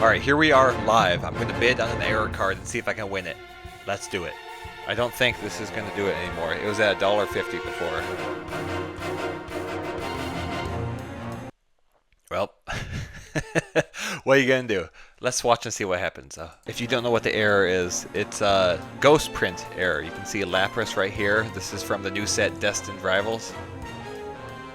Alright, here we are live. I'm going to bid on an error card and see if I can win it. Let's do it. I don't think this is going to do it anymore. It was at $1.50 before. Well, what are you going to do? Let's watch and see what happens. If you don't know what the error is, it's a ghost print error. You can see Lapras right here. This is from the new set Destined Rivals.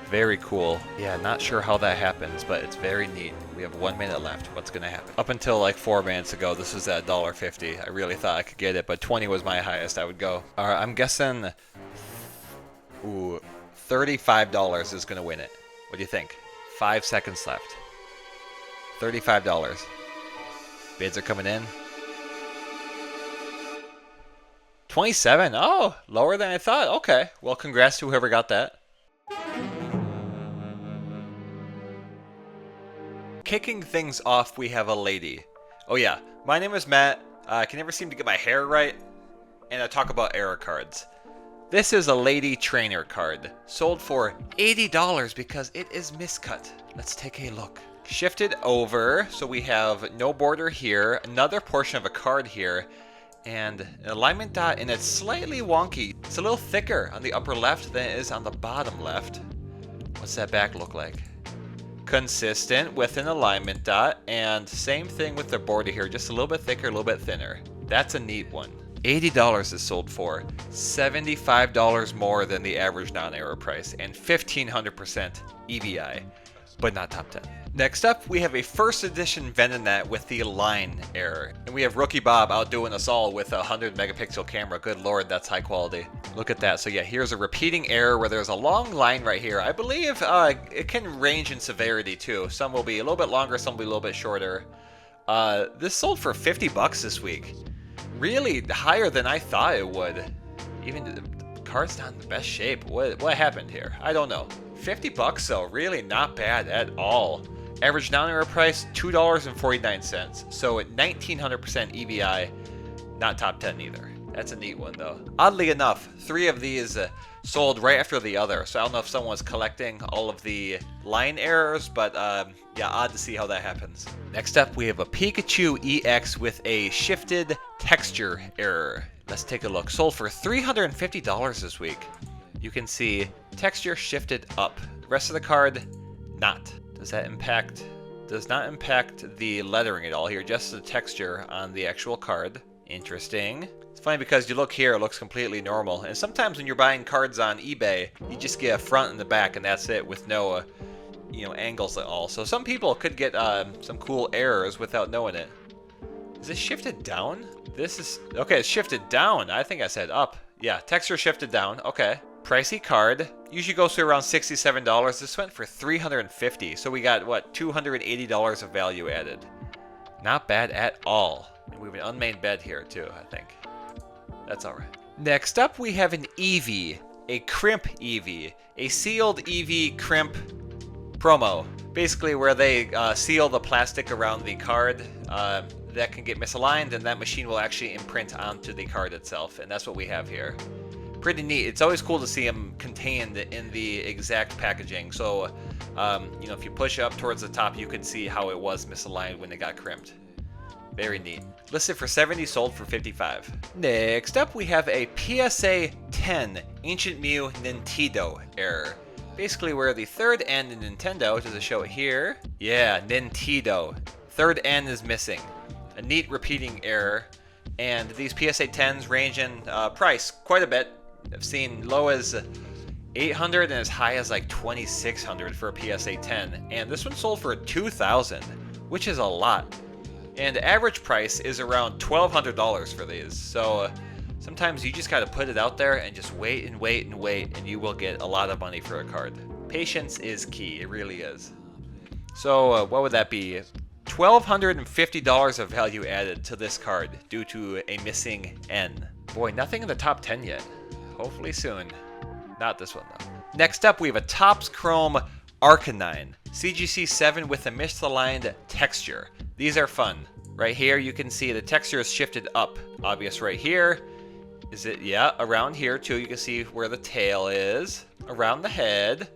Very cool. Yeah, not sure how that happens, but it's very neat. We have 1 minute left. What's going to happen? Up until like 4 minutes ago, this was at $1.50. I really thought I could get it, but 20 was my highest I would go. Alright, I'm guessing... Ooh, $35 is going to win it. What do you think? 5 seconds left. $35. Bids are coming in. 27? Oh, lower than I thought. Okay. Well, congrats to whoever got that. Kicking things off, we have a lady. Oh yeah, my name is Matt. I can never seem to get my hair right, and I talk about error cards. This is a lady trainer card, sold for $80 because it is miscut. Let's take a look. Shifted over, so we have no border here, another portion of a card here, and an alignment dot, and it's slightly wonky. It's a little thicker on the upper left than it is on the bottom left. What's that back look like? Consistent with an alignment dot, and same thing with the border here, just a little bit thicker, a little bit thinner. That's a neat one. $80 is sold for, $75 more than the average non-error price, and 1500% EVI, but not top 10. Next up, we have a first edition Venonat with the line error. And we have Rookie Bob outdoing us all with a 100 megapixel camera. Good lord, that's high quality. Look at that. So yeah, here's a repeating error where there's a long line right here. I believe it can range in severity too. Some will be a little bit longer, some will be a little bit shorter. This sold for $50 this week. Really higher than I thought it would. Even the card's not in the best shape. What happened here? I don't know. $50 though, really not bad at all. Average non-error price, $2.49. So at 1900% EVI, not top 10 either. That's a neat one though. Oddly enough, 3 of these sold right after the other. So I don't know if someone was collecting all of the line errors, but yeah, odd to see how that happens. Next up, we have a Pikachu EX with a shifted texture error. Let's take a look. Sold for $350 this week. You can see texture shifted up. The rest of the card, not. Does that impact? Does not impact the lettering at all here, just the texture on the actual card. Interesting. It's funny because you look here, it looks completely normal. And sometimes when you're buying cards on eBay, you just get a front and the back and that's it with no, angles at all. So some people could get some cool errors without knowing it. Is this shifted down? This is, okay, it's shifted down. I think I said up. Yeah, texture shifted down, okay. Pricey card. Usually goes to around $67. This went for $350. So we got, what, $280 of value added. Not bad at all. And we have an unmained bed here, too, I think. That's alright. Next up, we have an Eevee. A crimp Eevee. A sealed Eevee crimp promo. Basically where they seal the plastic around the card. That can get misaligned, and that machine will actually imprint onto the card itself. And that's what we have here. Pretty neat. It's always cool to see them contained in the exact packaging. So, if you push up towards the top, you could see how it was misaligned when it got crimped. Very neat. Listed for $70, sold for $55. Next up, we have a PSA 10 Ancient Mew Nintendo error. Basically where the third N in Nintendo, does it show it here? Yeah, Nintendo. Third N is missing. A neat repeating error. And these PSA 10s range in price quite a bit. I've seen low as 800 and as high as like 2600 for a PSA 10. And this one sold for 2000, which is a lot. And average price is around $1,200 for these. So sometimes you just got to put it out there and just wait and wait and wait, and you will get a lot of money for a card. Patience is key. It really is. So what would that be? $1,250 of value added to this card due to a missing N. Boy, nothing in the top 10 yet. Hopefully soon. Not this one though. Next up, we have a Topps Chrome Arcanine. CGC 7 with a misaligned texture. These are fun. Right here, you can see the texture is shifted up. Obvious right here. Is it? Yeah, around here too. You can see where the tail is. Around the head.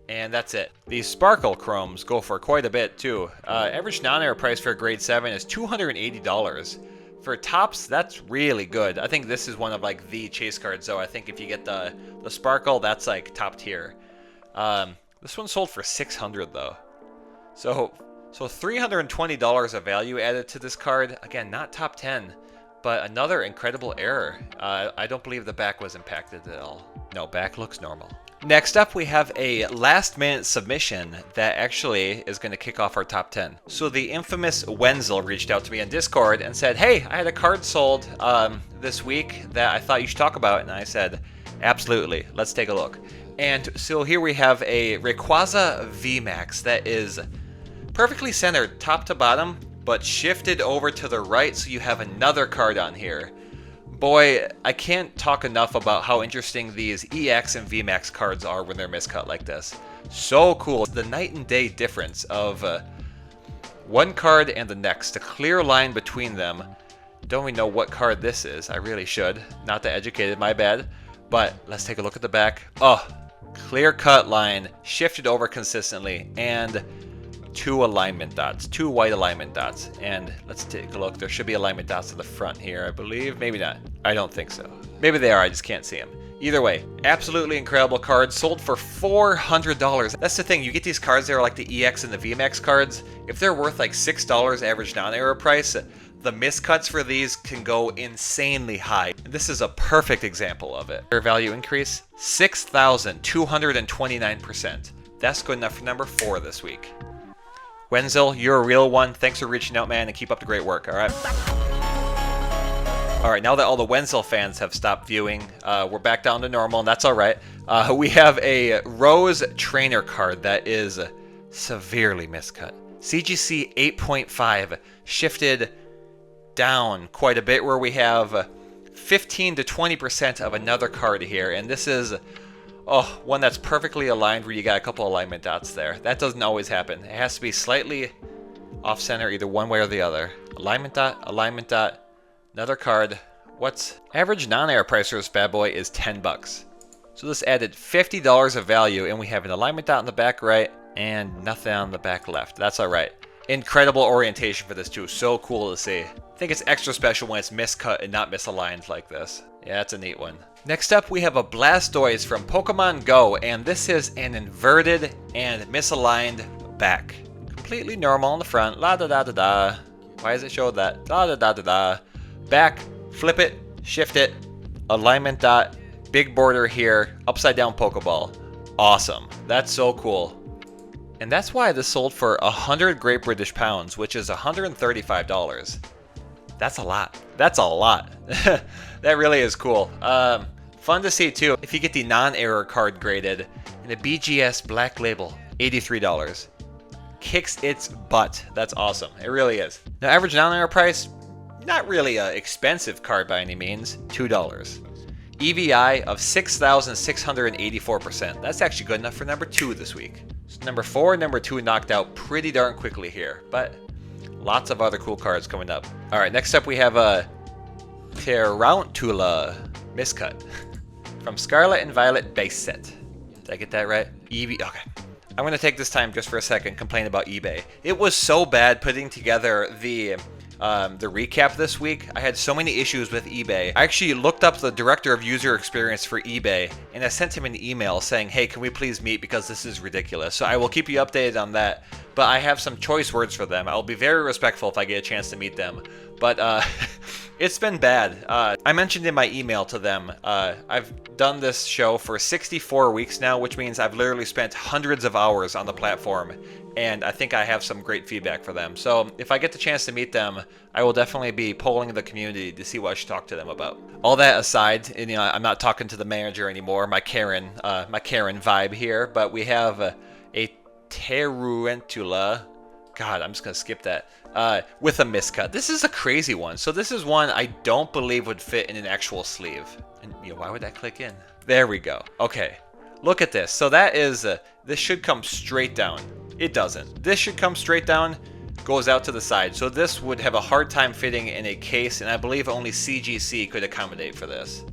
And that's it. These Sparkle Chromes go for quite a bit too. Average non-air price for a grade 7 is $280. For tops, that's really good. I think this is one of like the chase cards though. I think if you get the Sparkle, that's like top tier. This one sold for $600 though. So $320 of value added to this card. Again, not top 10, but another incredible error. I don't believe the back was impacted at all. No, back looks normal. Next up, we have a last-minute submission that actually is going to kick off our top 10. So the infamous Wenzel reached out to me on Discord and said, hey, I had a card sold this week that I thought you should talk about. And I said, absolutely, let's take a look. And so here we have a Rayquaza VMAX that is perfectly centered top to bottom, but shifted over to the right, so you have another card on here. Boy, I can't talk enough about how interesting these EX and VMAX cards are when they're miscut like this. So cool. The night and day difference of one card and the next. The clear line between them. Don't even know what card this is. I really should. Not that educated, my bad. But let's take a look at the back. Oh, clear cut line. Shifted over consistently. And two alignment dots, two white alignment dots, and let's take a look. There should be alignment dots to the front here, I believe. Maybe not. I don't think so. Maybe they are, I just can't see them. Either way, absolutely incredible card. Sold for $400. That's the thing, you get these cards that are like the EX and the VMAX cards. If they're worth like $6 average non-aero price, the miscuts for these can go insanely high. And this is a perfect example of it. Their value increase, 6,229%. That's good enough for number 4 this week. Wenzel, you're a real one. Thanks for reaching out, man, and keep up the great work, alright? Alright, now that all the Wenzel fans have stopped viewing, we're back down to normal, and that's alright. We have a Rose Trainer card that is severely miscut. CGC 8.5 shifted down quite a bit, where we have 15 to 20% of another card here, and this is one that's perfectly aligned where you got a couple alignment dots there. That doesn't always happen. It has to be slightly off center either one way or the other. Alignment dot, another card. What's average non-air price for this bad boy is $10. So this added $50 of value, and we have an alignment dot in the back right and nothing on the back left. That's alright. Incredible orientation for this too. So cool to see. I think it's extra special when it's miscut and not misaligned like this. Yeah, that's a neat one. Next up, we have a Blastoise from Pokemon Go, and this is an inverted and misaligned back. Completely normal on the front, la da da da da. Why does it show that? La da da da da. Back, flip it, shift it, alignment dot, big border here, upside down Pokeball. Awesome. That's so cool. And that's why this sold for 100 Great British Pounds, which is $135. That's a lot. That's a lot. That really is cool. Fun to see too. If you get the non-error card graded in a BGS Black Label, $83. Kicks its butt. That's awesome. It really is. Now, average non-error price, not really an expensive card by any means, $2. EVI of 6,684%. That's actually good enough for number 2 this week. So number 4 and number 2 knocked out pretty darn quickly here, but lots of other cool cards coming up. All right, next up we have a Tarantula miscut from Scarlet and Violet base set. Did I get that right? Okay. I'm going to take this time just for a second complain about eBay. It was so bad putting together the recap this week. I had so many issues with eBay. I actually looked up the director of user experience for eBay, and I sent him an email saying, hey, can we please meet because this is ridiculous. So I will keep you updated on that, but I have some choice words for them. I'll be very respectful if I get a chance to meet them, but it's been bad. I mentioned in my email to them, I've done this show for 64 weeks now, which means I've literally spent hundreds of hours on the platform, and I think I have some great feedback for them. So if I get the chance to meet them, I will definitely be polling the community to see what I should talk to them about. All that aside, and, I'm not talking to the manager anymore, my Karen vibe here, but we have a Tarantula. God, I'm just gonna skip that. With a miscut. This is a crazy one. So this is one I don't believe would fit in an actual sleeve. And why would that click in? There we go. Okay, look at this. So that is this should come straight down. It doesn't. This should come straight down, goes out to the side. So this would have a hard time fitting in a case, and I believe only CGC could accommodate for this.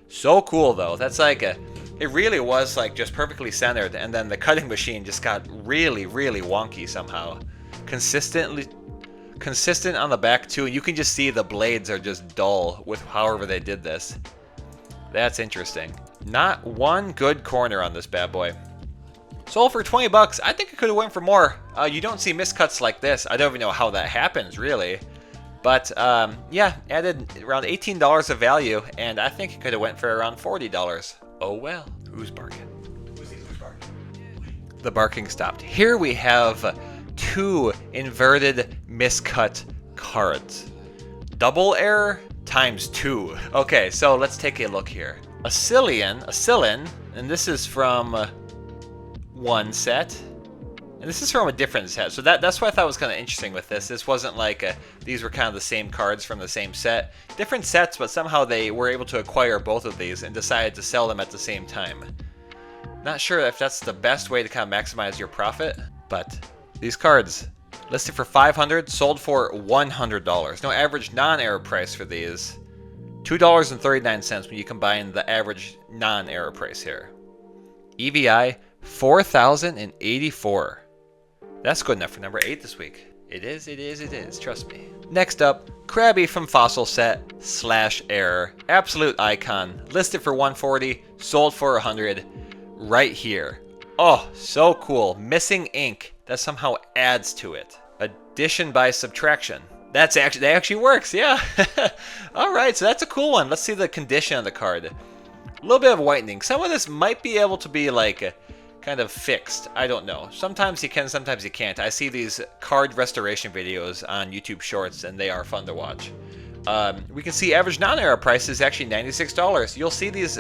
So cool though. That's like It really was like just perfectly centered, and then the cutting machine just got really, really wonky somehow. Consistent on the back too, and you can just see the blades are just dull with however they did this. That's interesting. Not one good corner on this bad boy. Sold for 20 bucks. I think it could have went for more. You don't see miscuts like this. I don't even know how that happens, really. But, yeah, added around $18 of value, and I think it could have went for around $40. Oh well. Who's barking? Who's barking? The barking stopped. Here we have 2 inverted miscut cards. Double error times 2. Okay, so let's take a look here. A Cillin, and this is from one set, and this is from a different set. So that's what I thought was kind of interesting with this. This wasn't like these were kind of the same cards from the same set. Different sets, but somehow they were able to acquire both of these and decided to sell them at the same time. Not sure if that's the best way to kind of maximize your profit, but these cards listed for $500, sold for $100. No average non-error price for these. $2.39 when you combine the average non-error price here. EVI 4,084. That's good enough for number 8 this week. It is, trust me. Next up, Krabby from Fossil Set / Error. Absolute icon. Listed for $140, sold for $100 right here. Oh, so cool. Missing ink. That somehow adds to it. Addition by subtraction. That actually works, yeah. Alright, so that's a cool one. Let's see the condition of the card. A little bit of whitening. Some of this might be able to be like kind of fixed. I don't know. Sometimes you can, sometimes you can't. I see these card restoration videos on YouTube Shorts, and they are fun to watch. We can see average non-error price is actually $96. You'll see these,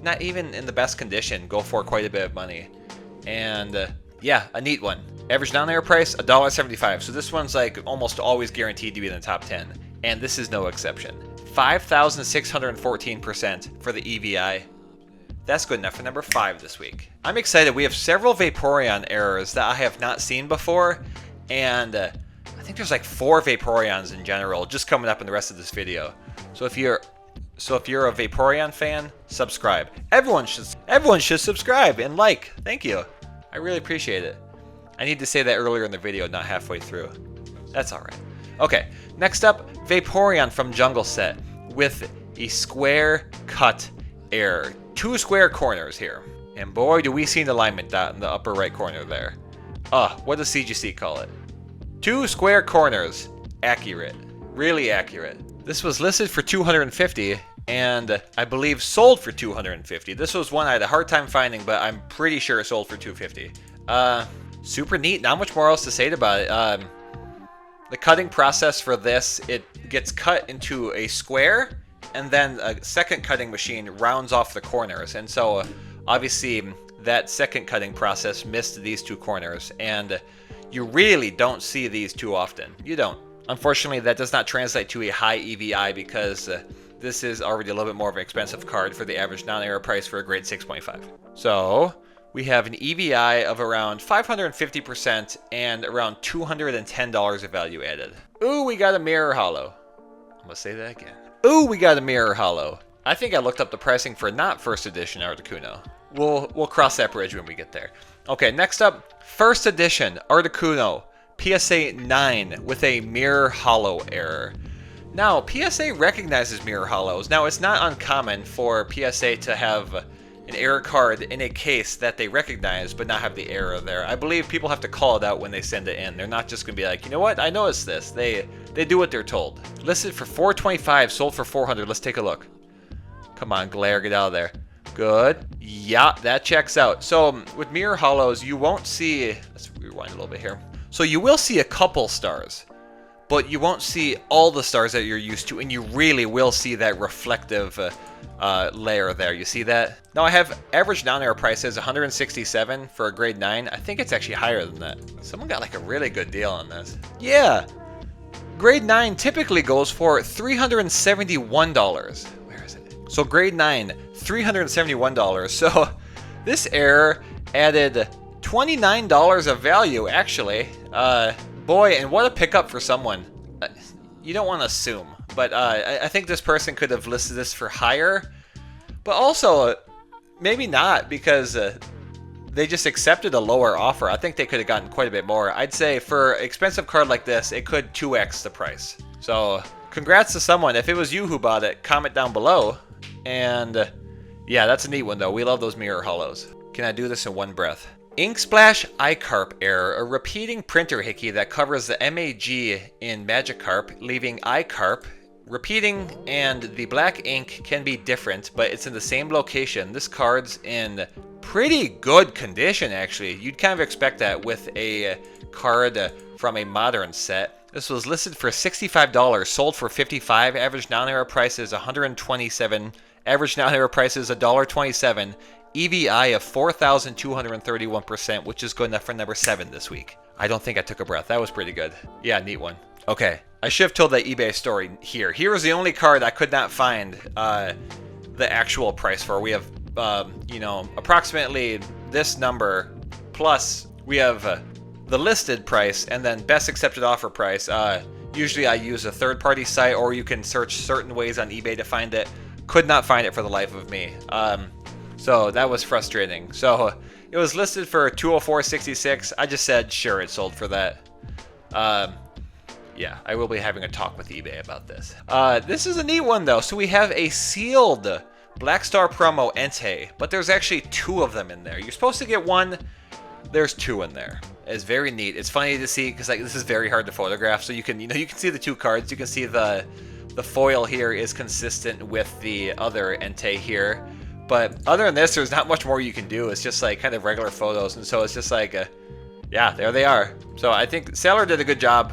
not even in the best condition, go for quite a bit of money. And yeah, a neat one. Average non-error price, $1.75. So this one's like almost always guaranteed to be in the top 10. And this is no exception. 5,614% for the EVI. That's good enough for number 5 this week. I'm excited. We have several Vaporeon errors that I have not seen before. And I think there's like 4 Vaporeons in general just coming up in the rest of this video. So if you're a Vaporeon fan, subscribe. Everyone should subscribe and like. Thank you. I really appreciate it. I need to say that earlier in the video, not halfway through. That's alright. Okay, next up, Vaporeon from Jungle Set with a square cut error. 2 square corners here. And boy, do we see an alignment dot in the upper right corner there. What does CGC call it? 2 square corners. Accurate. Really accurate. This was listed for $250 and I believe sold for $250. This was one I had a hard time finding, but I'm pretty sure it sold for $250. Super neat. Not much more else to say about it. The cutting process for this, it gets cut into a square, and then a second cutting machine rounds off the corners. And so, obviously, that second cutting process missed these 2 corners, and you really don't see these too often. You don't. Unfortunately, that does not translate to a high EVI because this is already a little bit more of an expensive card for the average non-error price for a grade 6.5. So, we have an EVI of around 550% and around $210 of value added. Ooh, we got a mirror hollow. I'm gonna say that again. Ooh, we got a mirror hollow. I think I looked up the pricing for not first edition Articuno. We'll cross that bridge when we get there. Okay, next up, first edition Articuno PSA 9 with a mirror hollow error. Now, PSA recognizes mirror hollows. Now, it's not uncommon for PSA to have an error card in a case that they recognize but not have the error there. I believe people have to call it out when they send it in. They're not just going to be like, you know what, I noticed this. They do what they're told. Listed for $425, sold for $400. Let's take a look. Come on, Glare, get out of there. Good. Yeah, that checks out. So with mirror hollows, you won't see, let's rewind a little bit here. So you will see a couple stars, but you won't see all the stars that you're used to, and you really will see that reflective layer there. You see that? Now I have average non-error price as $167 for a grade 9. I think it's actually higher than that. Someone got like a really good deal on this. Yeah. Grade 9 typically goes for $371. Where is it? So grade 9, $371. So this error added $29 of value actually. Boy, and what a pickup for someone. You don't want to assume, but I think this person could have listed this for higher. But also, maybe not, because they just accepted a lower offer. I think they could have gotten quite a bit more. I'd say for an expensive card like this, it could 2x the price. So congrats to someone. If it was you who bought it, comment down below. And yeah, that's a neat one though. We love those mirror hollows. Can I do this in one breath? Ink Splash iCarp error, a repeating printer hickey that covers the MAG in Magikarp, leaving iCarp repeating, and the black ink can be different, but it's in the same location. This card's in pretty good condition, actually. You'd kind of expect that with a card from a modern set. This was listed for $65, sold for $55. Average non-era price is $127. Average non-era price is $1.27. EVI of 4,231%, which is good enough for number 7 this week. I don't think I took a breath. That was pretty good. Yeah, neat one. Okay, I should have told that eBay story here. Here was the only card I could not find the actual price for. We have, you know, approximately this number, plus we have the listed price, and then best accepted offer price. Usually I use a third-party site, or you can search certain ways on eBay to find it. Could not find it for the life of me. So that was frustrating. So it was listed for $204.66. I just said, sure, it sold for that. Yeah, I will be having a talk with eBay about this. This is a neat one, though. So we have a sealed Black Star promo Entei, but there's actually 2 of them in there. You're supposed to get 1. There's 2 in there. It's very neat. It's funny to see because like this is very hard to photograph. So you can see the 2 cards. You can see the foil here is consistent with the other Entei here. But other than this, there's not much more you can do. It's just like kind of regular photos, and so it's just like yeah, there they are. So I think Sailor did a good job,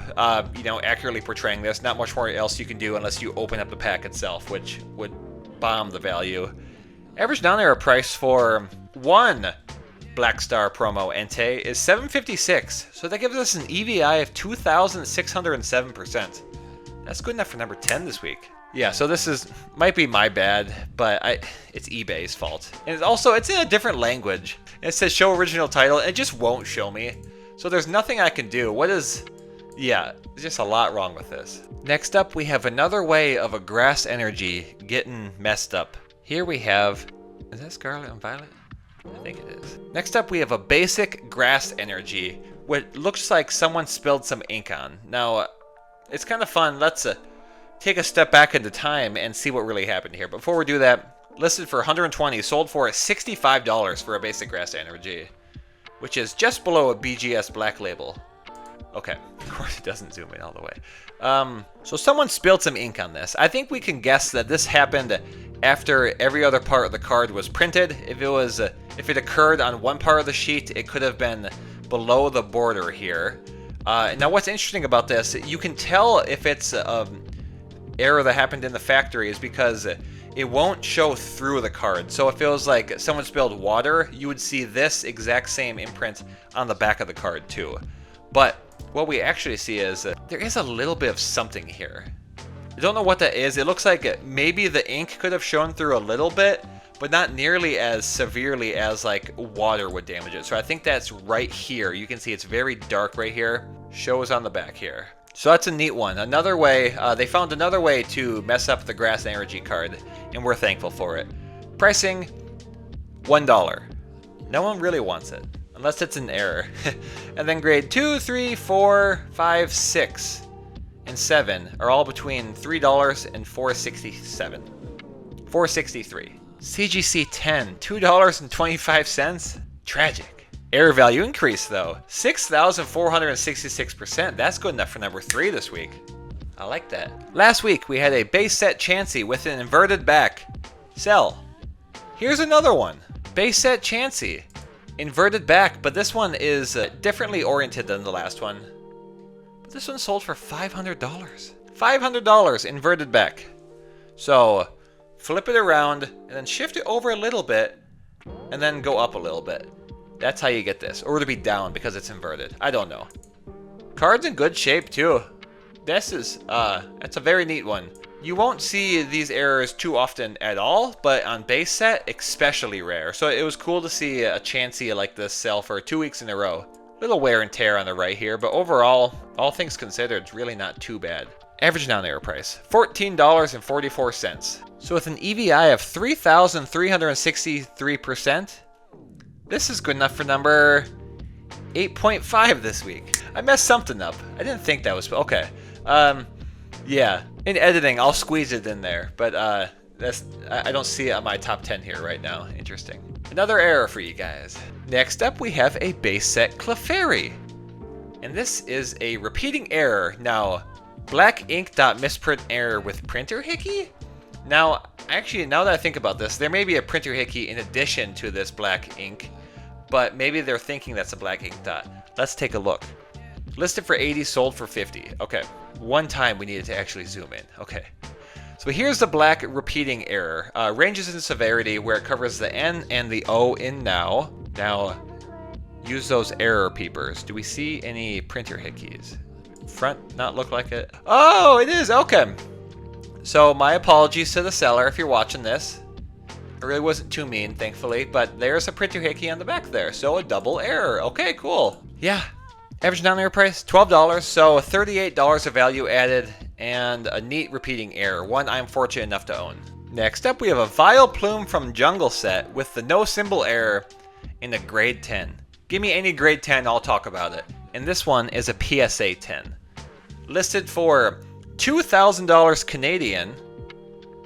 you know, accurately portraying this. Not much more else you can do unless you open up the pack itself, which would bomb the value. Average non-era price for 1 Black Star promo Entei is $7.56. So that gives us an EVI of 2,607%. That's good enough for number 10 this week. Yeah, so this might be my bad, but it's eBay's fault. And it's in a different language. And it says show original title, and it just won't show me. So there's nothing I can do. Yeah, there's just a lot wrong with this. Next up, we have another way of a grass energy getting messed up. Here we have, is that Scarlet and Violet? I think it is. Next up, we have a basic grass energy, what looks like someone spilled some ink on. Now, it's kind of fun. Let's take a step back into time and see what really happened here. Before we do that, listed for $120, sold for $65 for a basic grass energy, which is just below a BGS black label. Okay, of course it doesn't zoom in all the way. So someone spilled some ink on this. I think we can guess that this happened after every other part of the card was printed. If it occurred on one part of the sheet, it could have been below the border here. Now what's interesting about this, you can tell if it's error that happened in the factory is because it won't show through the card. So if it was like someone spilled water, you would see this exact same imprint on the back of the card too. But what we actually see is there is a little bit of something here. I don't know what that is. It looks like maybe the ink could have shown through a little bit, but not nearly as severely as like water would damage it. So I think that's right here. You can see it's very dark right here. Shows on the back here. So that's a neat one. Another way, they found another way to mess up the grass energy card, and we're thankful for it. Pricing, $1. No one really wants it, unless it's an error. And then grade 2, 3, 4, 5, 6, and 7 are all between $3 and $4.67. $4.63. CGC 10, $2.25. Tragic. Error value increase though, 6,466%. That's good enough for number 3 this week. I like that. Last week we had a base set Chansey with an inverted back. Sell. Here's another one. Base set Chansey. Inverted back, but this one is differently oriented than the last one. But this one sold for $500. $500 inverted back. So flip it around and then shift it over a little bit and then go up a little bit. That's how you get this. Or to be down because it's inverted. I don't know. Card's in good shape too. This is, that's a very neat one. You won't see these errors too often at all, but on base set, especially rare. So it was cool to see a Chansey like this sell for 2 weeks in a row. Little wear and tear on the right here, but overall, all things considered, it's really not too bad. Average non-error price, $14.44. So with an EVI of 3,363%, this is good enough for number 8.5 this week. I messed something up. I didn't think that was... Okay. Yeah. In editing, I'll squeeze it in there. But I don't see it on my top 10 here right now. Interesting. Another error for you guys. Next up, we have a base set Clefairy. And this is a repeating error. Now, black ink dot misprint error with printer hickey? Now, actually, now that I think about this, there may be a printer hickey in addition to this black ink. But maybe they're thinking that's a black ink dot. Let's take a look. Listed for 80, sold for 50. Okay, one time we needed to actually zoom in. Okay, so here's the black repeating error. Ranges in severity where it covers the N and the O in now. Now, use those error peepers. Do we see any printer hickeys? Front not look like it? Oh, it is, okay. So my apologies to the seller if you're watching this. I really wasn't too mean, thankfully, but there's a printer hickey on the back there, so a double error. Okay, cool. Yeah, average non-error price, $12, so $38 of value added, and a neat repeating error, one I'm fortunate enough to own. Next up, we have a Vileplume from Jungle Set with the no symbol error in a grade 10. Give me any grade 10, I'll talk about it. And this one is a PSA 10. Listed for $2,000 Canadian.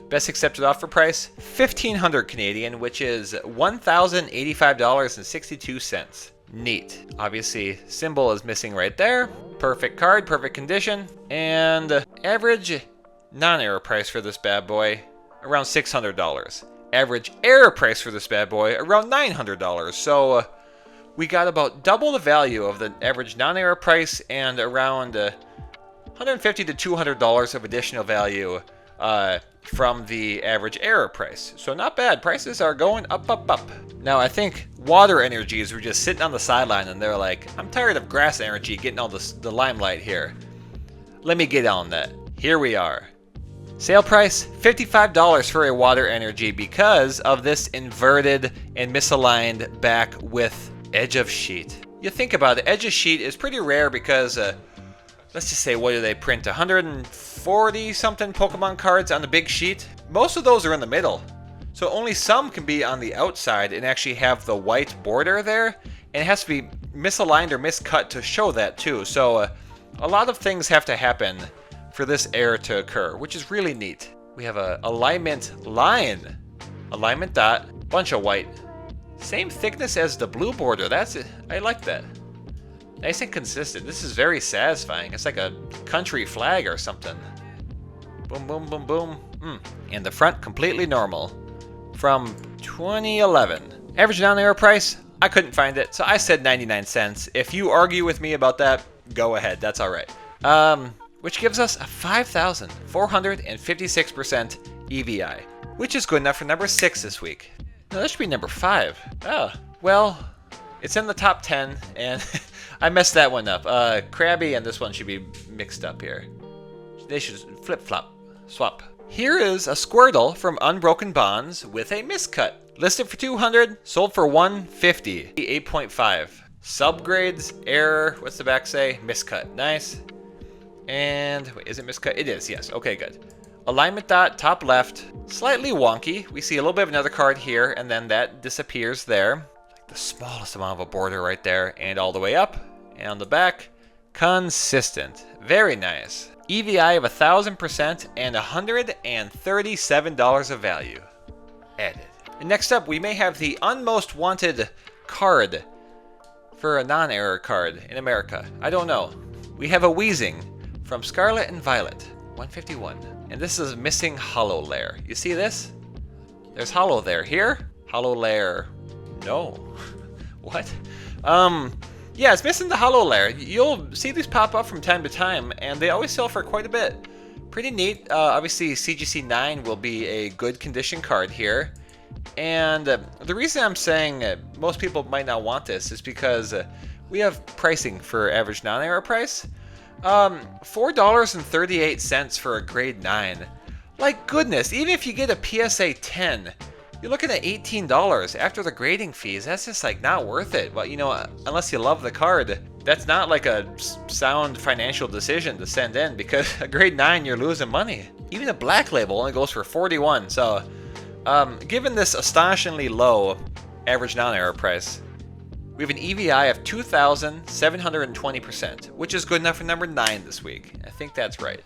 Best accepted offer price, $1,500 Canadian, which is $1,085.62. Neat. Obviously, symbol is missing right there. Perfect card, perfect condition. And average non-error price for this bad boy, around $600. Average error price for this bad boy, around $900. So we got about double the value of the average non-error price and around $150 to $200 of additional value from the average error price. So not bad. Prices are going up, up, up. Now I think water energies were just sitting on the sideline and they're like, I'm tired of grass energy getting all the limelight here. Let me get on that. Here we are. Sale price, $55 for a water energy because of this inverted and misaligned back with edge of sheet. You think about it, edge of sheet is pretty rare because let's just say, what do they print? 140 something Pokemon cards on the big sheet? Most of those are in the middle. So only some can be on the outside and actually have the white border there. And it has to be misaligned or miscut to show that too. So a lot of things have to happen for this error to occur, which is really neat. We have a alignment line, alignment dot, bunch of white. Same thickness as the blue border. That's it. I like that. Nice and consistent. This is very satisfying. It's like a country flag or something. Boom, boom, boom, boom. And the front completely normal. From 2011. Average non-error price? I couldn't find it, so I said 99 cents. If you argue with me about that, go ahead. That's all right. Which gives us a 5,456% EVI, which is good enough for number 6 this week. No, that should be number 5. Oh, well, it's in the top 10, and I messed that one up. Krabby and this one should be mixed up here. They should flip-flop, swap. Here is a Squirtle from Unbroken Bonds with a miscut. Listed for $200, sold for $150. 8.5. Subgrades, error, what's the back say? Miscut, nice. And, wait, is it miscut? It is, yes, okay, good. Alignment dot, top left, slightly wonky. We see a little bit of another card here, and then that disappears there. Like the smallest amount of a border right there, and all the way up, and on the back, consistent. Very nice. EVI of 1,000% and $137 of value added. And next up, we may have the unmost wanted card for a non-error card in America. I don't know. We have a Weezing from Scarlet and Violet, 151. And this is missing hollow layer. You see this? There's hollow there. Here? Hollow layer. No. What? Yeah, it's missing the hollow layer. You'll see these pop up from time to time, and they always sell for quite a bit. Pretty neat. Obviously, CGC 9 will be a good condition card here. And the reason I'm saying most people might not want this is because we have pricing for average non-error price. $4.38 for a grade 9. Like goodness, even if you get a PSA 10, You're looking at $18 after the grading fees. That's just like not worth it. Well, you know, unless you love the card, that's not like a sound financial decision to send in, because a grade 9 you're losing money. Even a black label only goes for 41. So, given this astonishingly low average non-error price, we have an EVI of 2,720%, which is good enough for number 9 this week. I think that's right.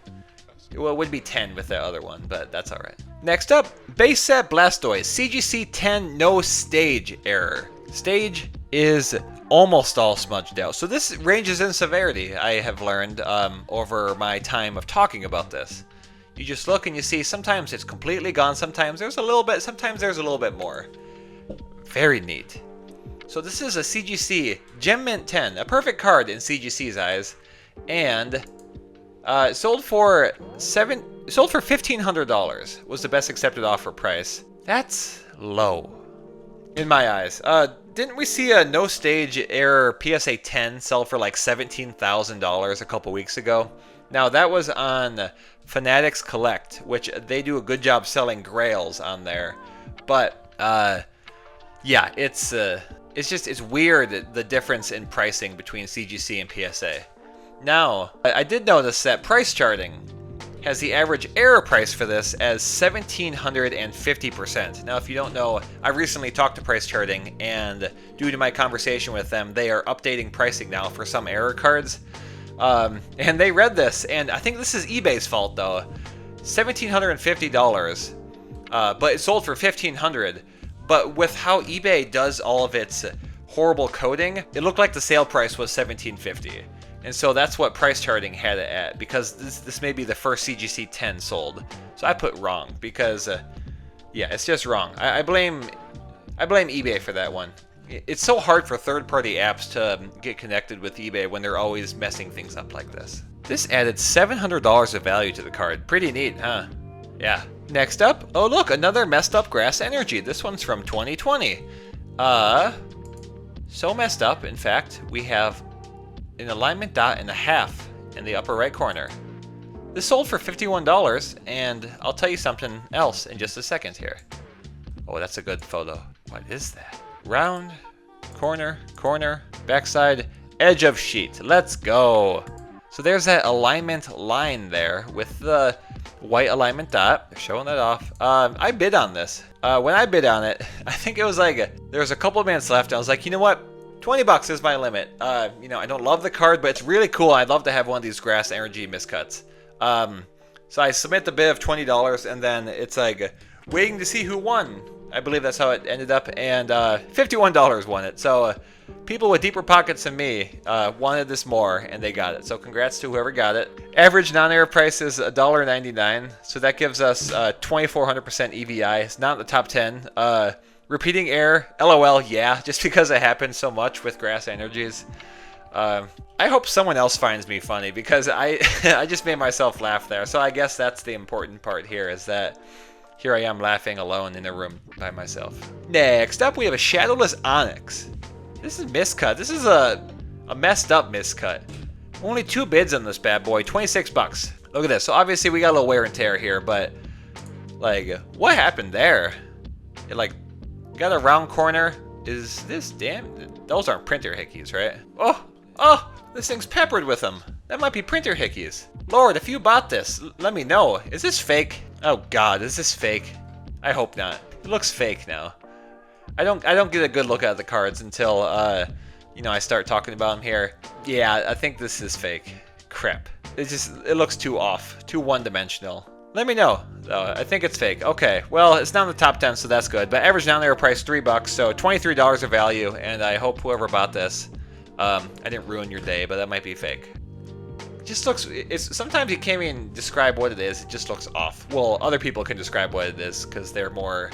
Well, it would be 10 with the other one, but that's all right. Next up, base set Blastoise, CGC 10, no stage error. Stage is almost all smudged out. So this ranges in severity, I have learned over my time of talking about this. You just look and you see sometimes it's completely gone, sometimes there's a little bit, sometimes there's a little bit more. Very neat. So this is a CGC Gem Mint 10, a perfect card in CGC's eyes, and sold for $1,500 was the best accepted offer price. That's low in my eyes. Didn't we see a no stage error PSA 10 sell for like $17,000 a couple weeks ago? Now that was on Fanatics Collect, which they do a good job selling grails on there. But yeah, it's weird the difference in pricing between CGC and PSA. Now, I did notice that price charting has the average error price for this as 1,750%. Now, if you don't know, I recently talked to price charting, and due to my conversation with them, they are updating pricing now for some error cards. And they read this, and I think this is eBay's fault though. $1,750, but it sold for $1,500. But with how eBay does all of its horrible coding, it looked like the sale price was $1,750. And so that's what price charting had it at, because this may be the first CGC 10 sold. So I put wrong because, yeah, it's just wrong. I blame eBay for that one. It's so hard for third-party apps to get connected with eBay when they're always messing things up like this. This added $700 of value to the card. Pretty neat, huh? Yeah. Next up, oh look, another messed up Grass Energy. This one's from 2020. So messed up, in fact, we have an alignment dot and a half in the upper right corner. This sold for $51, and I'll tell you something else in just a second here. Oh, that's a good photo. What is that? Round, corner, corner, backside, edge of sheet. Let's go. So there's that alignment line there with the white alignment dot. Showing that off. I bid on this. When I bid on it, I think it was like, there was a couple of minutes left. I was like, you know what? $20 is my limit. You know, I don't love the card, but it's really cool. I'd love to have one of these Grass Energy Miscuts. So I submit the bid of $20, and then it's like waiting to see who won. I believe that's how it ended up, and $51 won it. So people with deeper pockets than me wanted this more, and they got it. So congrats to whoever got it. Average non-error price is $1.99, so that gives us 2,400% EVI. It's not in the top 10. Repeating error, LOL, yeah, just because it happens so much with Grass Energies. I hope someone else finds me funny, because I just made myself laugh there. So I guess that's the important part here, is that here I am laughing alone in a room by myself. Next up, we have a Shadowless Onyx. This is Miscut. This is a messed up Miscut. Only 2 bids on this bad boy, $26. Look at this. So obviously we got a little wear and tear here, but like, what happened there? It like got a round corner. Is this damn? Those aren't printer hickeys, right? Oh, this thing's peppered with them. That might be printer hickeys. Lord, if you bought this, let me know. Is this fake? Oh God, is this fake? I hope not. It looks fake now. I don't get a good look at the cards until you know, I start talking about them here. Yeah, I think this is fake. Crap. It looks too off, too one-dimensional. Let me know. I think it's fake. Okay, well, it's not in the top 10, so that's good. But average down-there price $3, so $23 of value. And I hope whoever bought this, I didn't ruin your day, but that might be fake. It just looks. Sometimes you can't even describe what it is. It just looks off. Well, other people can describe what it is because they're more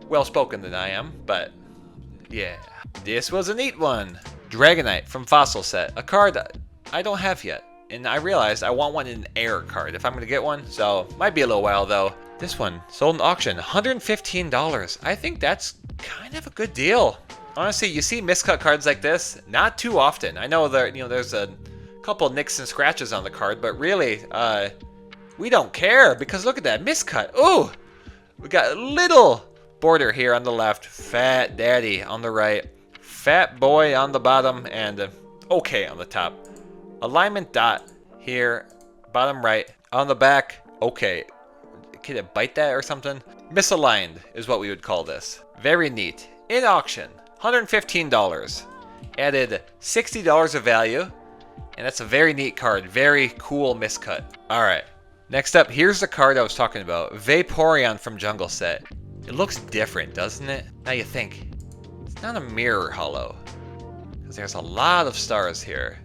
well-spoken than I am. But yeah, this was a neat one. Dragonite from Fossil Set, a card I don't have yet. And I realized I want one in an error card if I'm going to get one, so might be a little while though. This one sold in auction, $115. I think that's kind of a good deal. Honestly, you see miscut cards like this not too often. I know there, there's a couple nicks and scratches on the card, but really, we don't care because look at that miscut. Ooh, we got little Border here on the left. Fat Daddy on the right. Fat Boy on the bottom. And okay on the top. Alignment dot here. Bottom right. On the back. Okay. Can it bite that or something? Misaligned is what we would call this. Very neat. In auction. $115. Added $60 of value. And that's a very neat card. Very cool miscut. Alright. Next up, here's the card I was talking about. Vaporeon from Jungle Set. It looks different, doesn't it? Now you think. It's not a mirror hollow. Because there's a lot of stars here.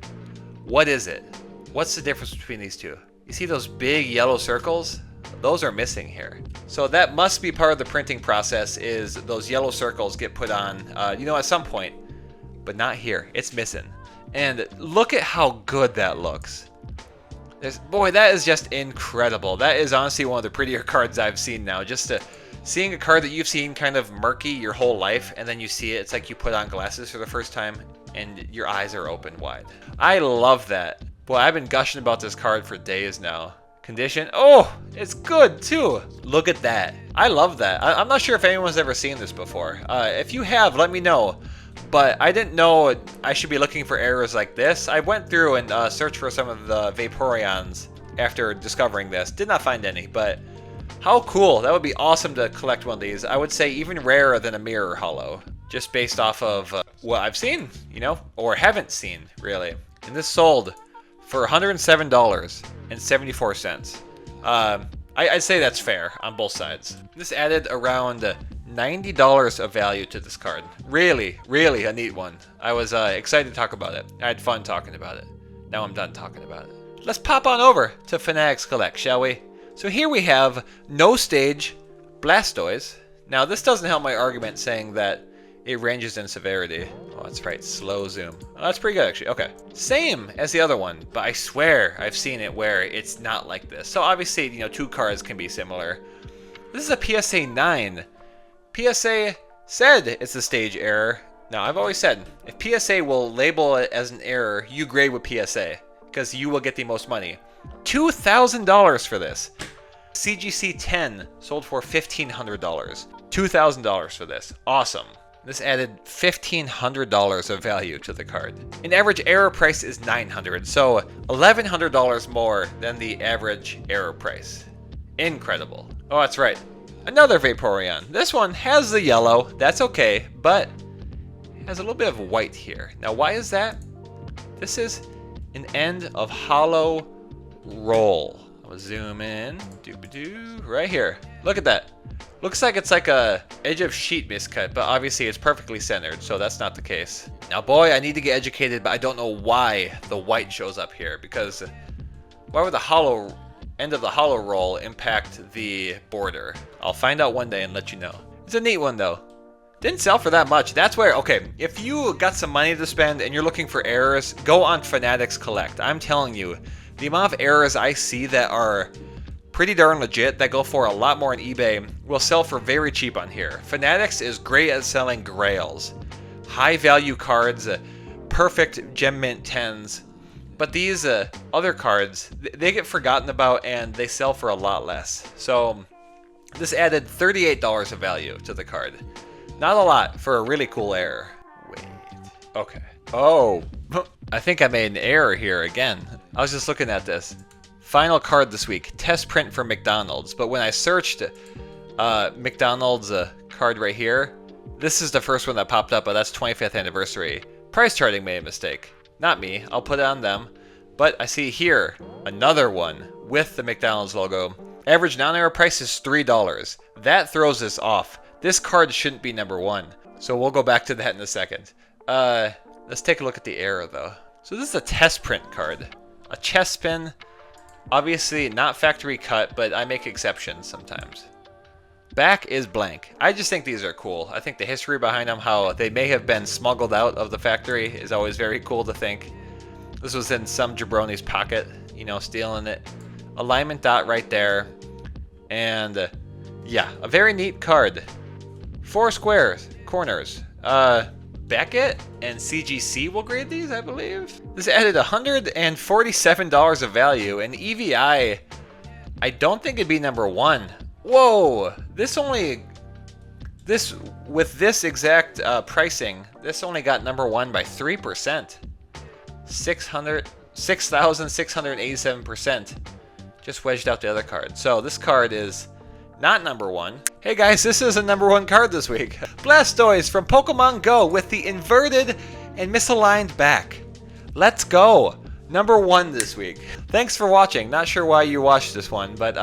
What is it? What's the difference between these two? You see those big yellow circles? Those are missing here. So that must be part of the printing process, is those yellow circles get put on, at some point. But not here. It's missing. And look at how good that looks. Boy, that is just incredible. That is honestly one of the prettier cards I've seen now. Seeing a card that you've seen kind of murky your whole life, and then you see it, it's like you put on glasses for the first time, and your eyes are open wide. I love that. Boy, I've been gushing about this card for days now. Condition, oh, it's good too. Look at that. I love that. I'm not sure if anyone's ever seen this before. If you have, let me know. But I didn't know I should be looking for errors like this. I went through and searched for some of the Vaporeons after discovering this. Did not find any, but how cool. That would be awesome to collect one of these. I would say even rarer than a mirror hollow. Just based off of what I've seen, or haven't seen, really. And this sold for $107.74. I'd say that's fair on both sides. This added around $90 of value to this card. Really, really a neat one. I was excited to talk about it. I had fun talking about it. Now I'm done talking about it. Let's pop on over to Fanatics Collect, shall we? So here we have No Stage Blastoise. Now this doesn't help my argument saying that it ranges in severity. Oh, that's right, slow zoom. Oh, that's pretty good actually, okay. Same as the other one, but I swear I've seen it where it's not like this. So obviously, two cards can be similar. This is a PSA 9. PSA said it's a stage error. Now, I've always said, if PSA will label it as an error, you grade with PSA, because you will get the most money. $2,000 for this. CGC 10 sold for $1,500. $2,000 for this. Awesome. This added $1,500 of value to the card. An average error price is $900, so $1,100 more than the average error price. Incredible. Oh, that's right. Another Vaporeon. This one has the yellow, that's okay, but it has a little bit of white here. Now why is that? This is an end of hollow roll. I'll zoom in, right here. Look at that. Looks like it's like a edge of sheet miscut, but obviously it's perfectly centered, so that's not the case. Now boy, I need to get educated, but I don't know why the white shows up here, because why would the end of the hollow roll impact the border? I'll find out one day and let you know. It's a neat one though. Didn't sell for that much. That's where, okay, if you got some money to spend and you're looking for errors, go on Fanatics Collect. I'm telling you, the amount of errors I see that are pretty darn legit, that go for a lot more on eBay, will sell for very cheap on here. Fanatics is great at selling grails. High value cards, perfect gem mint 10s. But these other cards, they get forgotten about and they sell for a lot less. So this added $38 of value to the card. Not a lot for a really cool error. Wait, okay. Oh, I think I made an error here again. I was just looking at this. Final card this week, test print for McDonald's. But when I searched McDonald's card right here, this is the first one that popped up, but that's 25th anniversary. Price charting made a mistake. Not me, I'll put it on them. But I see here, another one with the McDonald's logo. Average non-error price is $3. That throws this off. This card shouldn't be number one. So we'll go back to that in a second. Let's take a look at the error though. So this is a test print card. A chest spin. Obviously not factory cut, but I make exceptions sometimes. Back is blank. I just think these are cool. I think the history behind them, how they may have been smuggled out of the factory, is always very cool to think. This was in some jabroni's pocket, stealing it. Alignment dot right there. And yeah, a very neat card. 4 squares, corners. Beckett and CGC will grade these, I believe. This added $147 of value, and EVI, I don't think it'd be number one. Whoa, this only With this exact pricing, this only got number 1 by 3%. 6,687%. Just wedged out the other card. So this card is not number 1. Hey guys, this is a number 1 card this week. Blastoise from Pokemon Go with the inverted and misaligned back. Let's go. Number 1 this week. Thanks for watching. Not sure why you watched this one, but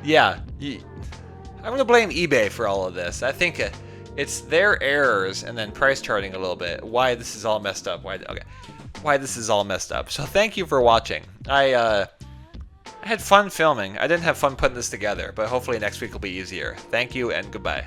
yeah. I'm going to blame eBay for all of this. I think it's their errors and then price charting a little bit. Why this is all messed up. Why this is all messed up. So thank you for watching. I had fun filming. I didn't have fun putting this together, but hopefully next week will be easier. Thank you and goodbye.